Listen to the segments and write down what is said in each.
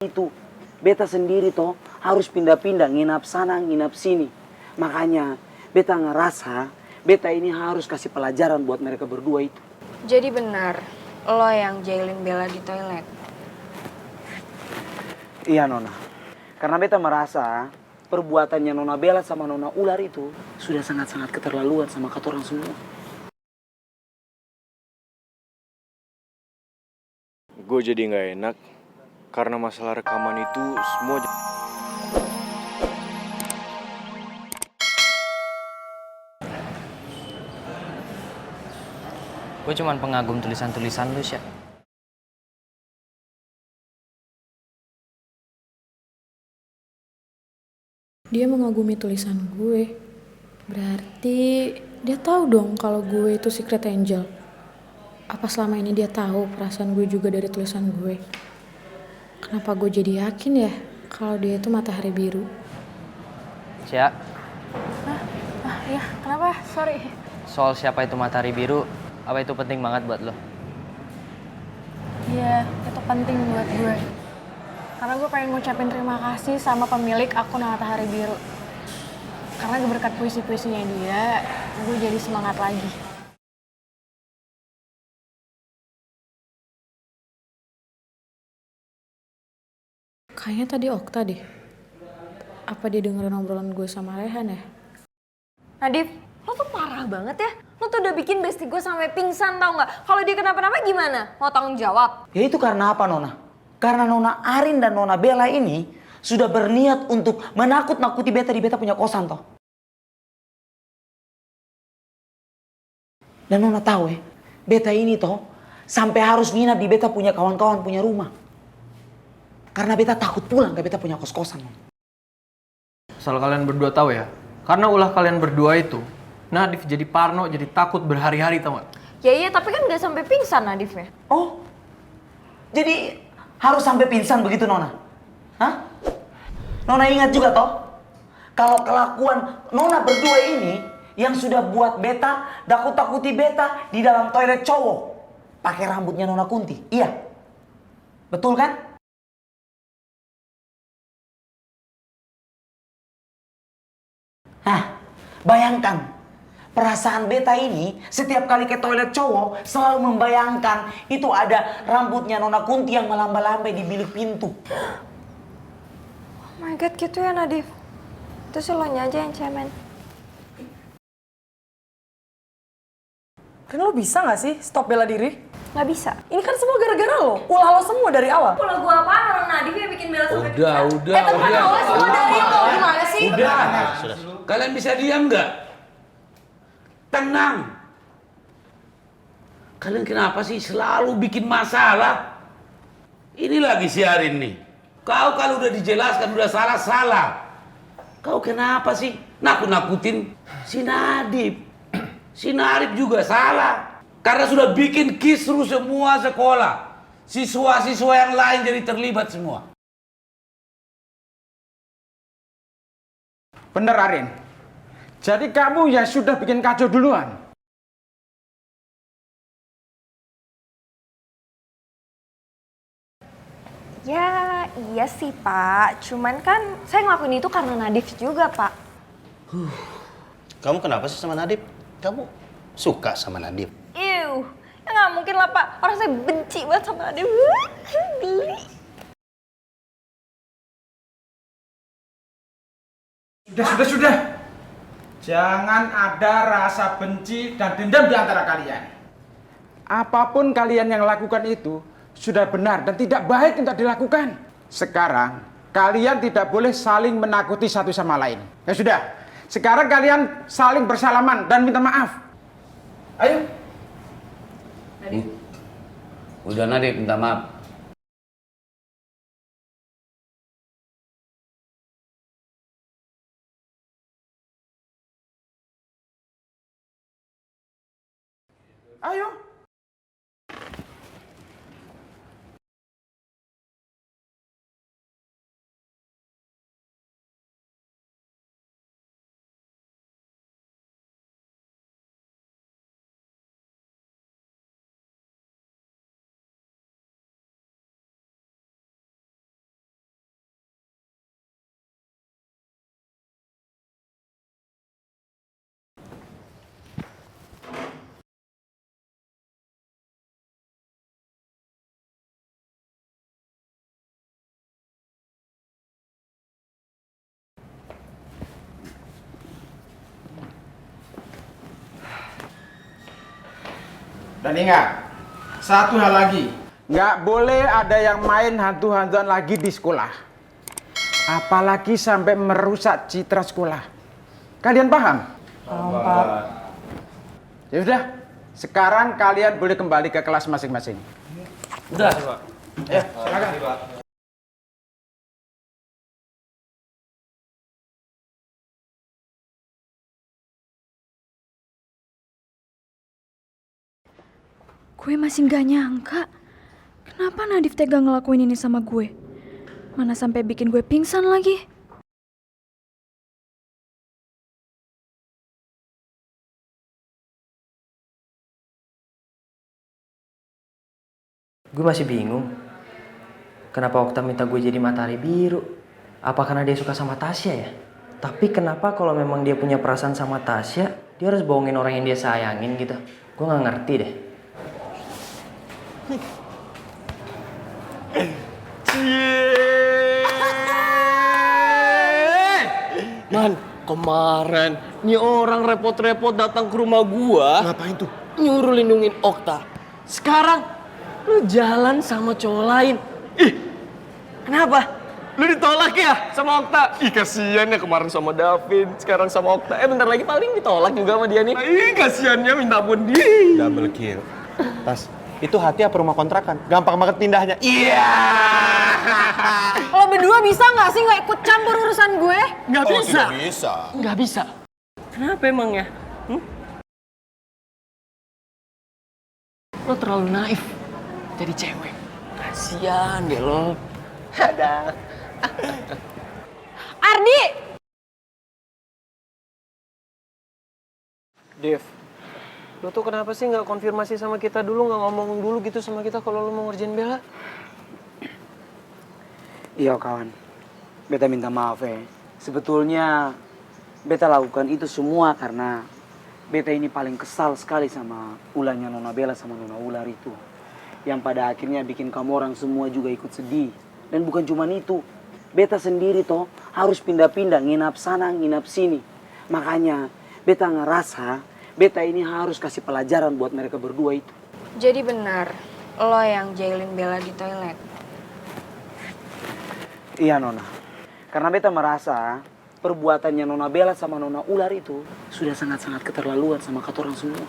itu. Beta sendiri toh harus pindah-pindah, nginap sana, nginap sini. Makanya beta ngerasa beta ini harus kasih pelajaran buat mereka berdua itu. Jadi benar, lo yang jailin Bella di toilet? Iya Nona, karena beta merasa perbuatannya Nona Bella sama Nona Ular itu sudah sangat-sangat keterlaluan sama katorang semua. Gue jadi nggak enak karena masalah rekaman itu semua. Gue cuman pengagum tulisan-tulisan lu, Sya. Dia mengagumi tulisan gue. Berarti dia tahu dong kalau gue itu secret angel. Apa selama ini dia tahu perasaan gue juga dari tulisan gue? Kenapa gue jadi yakin ya kalau dia itu matahari biru? Sya, Ya, kenapa? Sorry. soal siapa itu matahari biru, apa itu penting banget buat lo? Iya, itu penting buat gue. Karena gue pengen ngucapin terima kasih sama pemilik akun Matahari Biru. Karena berkat puisi-puisinya dia, gue jadi semangat lagi. Kayaknya tadi Okta deh. Apa dia dengerin obrolan gue sama Rehan ya? Nadif, lo tuh parah banget ya. Lo tuh udah bikin bestie gue sampai pingsan tau gak? Kalau dia kenapa-napa gimana? Mau tanggung jawab? Ya itu karena apa Nona? Karena Nona Arin dan Nona Bella ini sudah berniat untuk menakut-nakuti beta di beta punya kosan toh. Dan Nona tahu ya, beta ini toh sampai harus nginap di beta punya kawan-kawan punya rumah. Karena beta takut pulang ke beta punya kos-kosan. Asal kalian berdua tahu ya, karena ulah kalian berdua itu, Nadif jadi parno, jadi takut berhari-hari tau gak? Ya iya, tapi kan gak sampai pingsan Nadifnya. Oh, jadi harus sampai pingsan begitu Nona? Hah? Nona ingat juga toh, kalau kelakuan Nona berdua ini yang sudah buat beta takut-takuti beta di dalam toilet cowok pakai rambutnya Nona Kunti. Iya, betul kan? Hah, bayangkan perasaan beta ini setiap kali ke toilet cowok selalu membayangkan itu ada rambutnya Nona Kunti yang melambai-lambai di bilik pintu. Oh my god, gitu ya Nadif. Itu sih lo aja yang cemen. Kan lo bisa gak sih stop bela diri? Gak bisa. Ini kan semua gara-gara lo. Ulah lo semua dari awal. Kalau gue apaan orang Nadif yang bikin Bella sampai pingsan? Udah. Awalnya semua dari lo. Gimana sih? Udah. Kalian bisa diam nggak? Tenang. Kalian kenapa sih selalu bikin masalah? Ini lagi si Arin nih. Kau kalau udah dijelaskan udah salah. Kau kenapa sih nakut-nakutin si Nadif? Si Nadif juga salah. Karena sudah bikin kisruh semua sekolah. Siswa-siswa yang lain jadi terlibat semua. Bener Arin. Jadi kamu yang sudah bikin kacau duluan. Ya, iya sih Pak. Cuman kan saya ngelakuin itu karena Nadif juga Pak. Kamu kenapa sih sama Nadif? Kamu suka sama Nadif? Ew, ya nggak mungkin lah Pak. Orang saya benci banget sama Nadif. Geli. Sudah. Jangan ada rasa benci dan dendam di antara kalian. Apapun kalian yang lakukan itu sudah benar dan tidak baik untuk dilakukan. Sekarang kalian tidak boleh saling menakuti satu sama lain. Ya sudah. Sekarang kalian saling bersalaman dan minta maaf. Ayo. Udah Nadif minta maaf. Ayo. Dan ingat, satu hal lagi, nggak boleh ada yang main hantu-hantuan lagi di sekolah. Apalagi sampai merusak citra sekolah. Kalian paham? Paham, Pak. Ya udah, sekarang kalian boleh kembali ke kelas masing-masing. Udah. Ya, silakan. Gue masih gak nyangka, kenapa Nadif tega ngelakuin ini sama gue? Mana sampai bikin gue pingsan lagi. Gue masih bingung. Kenapa Okta minta gue jadi matahari biru? Apa karena dia suka sama Tasya ya? Tapi kenapa kalau memang dia punya perasaan sama Tasya, dia harus bohongin orang yang dia sayangin gitu? Gue gak ngerti deh. Man, kemarin nih orang repot-repot datang ke rumah gua. Ngapain tuh? Nyuruh lindungin Okta. Sekarang lu jalan sama cowok lain. Ih, kenapa? Lu ditolak ya sama Okta? Ih, kasihan ya, kemarin sama Davin, sekarang sama Okta. Bentar lagi paling ditolak juga sama dia nih. Ih, kasihannya minta ampun dia. Double kill. Tas, itu hati apa rumah kontrakan? Gampang banget pindahnya. Iya. Lo berdua bisa nggak sih nggak ikut campur urusan gue? Nggak bisa. Tidak bisa. Nggak bisa. Kenapa emang ya? Lo terlalu naif jadi cewek. Kasian deh lo. Ada. Ardi! Dev, lo tuh kenapa sih nggak konfirmasi sama kita dulu, nggak ngomong dulu gitu sama kita kalau lo mau ngerjain Bella? Iya kawan, beta minta maaf ya. Sebetulnya beta lakukan itu semua karena beta ini paling kesal sekali sama ulahnya Nona Bella sama Nona Ular itu. Yang pada akhirnya bikin kamu orang semua juga ikut sedih. Dan bukan cuma itu, beta sendiri toh harus pindah-pindah, nginap sana, nginap sini. Makanya beta ngerasa beta ini harus kasih pelajaran buat mereka berdua itu. Jadi benar, lo yang jailin Bella di toilet. Iya Nona, karena beta merasa perbuatannya Nona Bella sama Nona Ular itu sudah sangat-sangat keterlaluan sama katorang semua.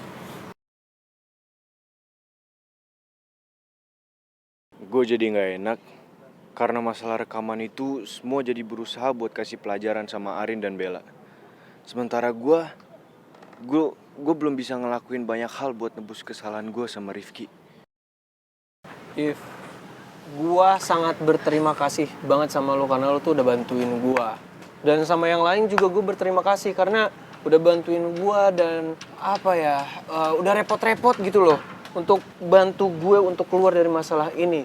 Gue jadi nggak enak karena masalah rekaman itu semua jadi berusaha buat kasih pelajaran sama Arin dan Bella. Sementara gue belum bisa ngelakuin banyak hal buat nebus kesalahan gue sama Rifki. If, gua sangat berterima kasih banget sama lo karena lo tuh udah bantuin gua. Dan sama yang lain juga gue berterima kasih karena udah bantuin gua dan apa ya, udah repot-repot gitu loh untuk bantu gue untuk keluar dari masalah ini.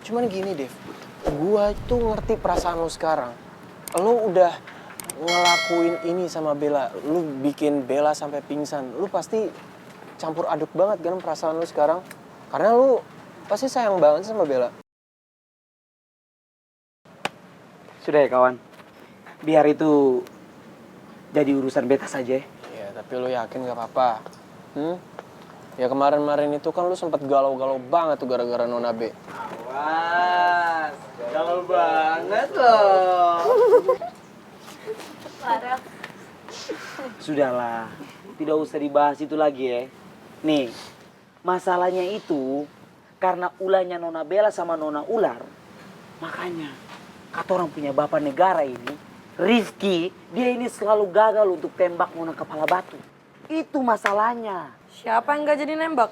Cuman gini Dev, gua itu ngerti perasaan lo sekarang. Lo udah ngelakuin ini sama Bella, lo bikin Bella sampai pingsan. Lo pasti campur aduk banget kan perasaan lo sekarang. Karena lo pasti sayang banget sama Bella. Sudah ya kawan, biar itu jadi urusan beta saja. Ya, tapi lo yakin gak apa-apa? Ya kemarin-kemarin itu kan lo sempet galau-galau banget tuh gara-gara Nona B. Awas, galau banget loh. Parah. Sudahlah, tidak usah dibahas itu lagi ya. Nih, masalahnya itu karena ulahnya Nona Bella sama Nona Ular. Makanya, kata orang punya bapak negara ini, Rifki, dia ini selalu gagal untuk tembak Nona Kepala Batu. Itu masalahnya. Siapa yang gak jadi nembak?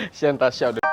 Sian Tasya udah.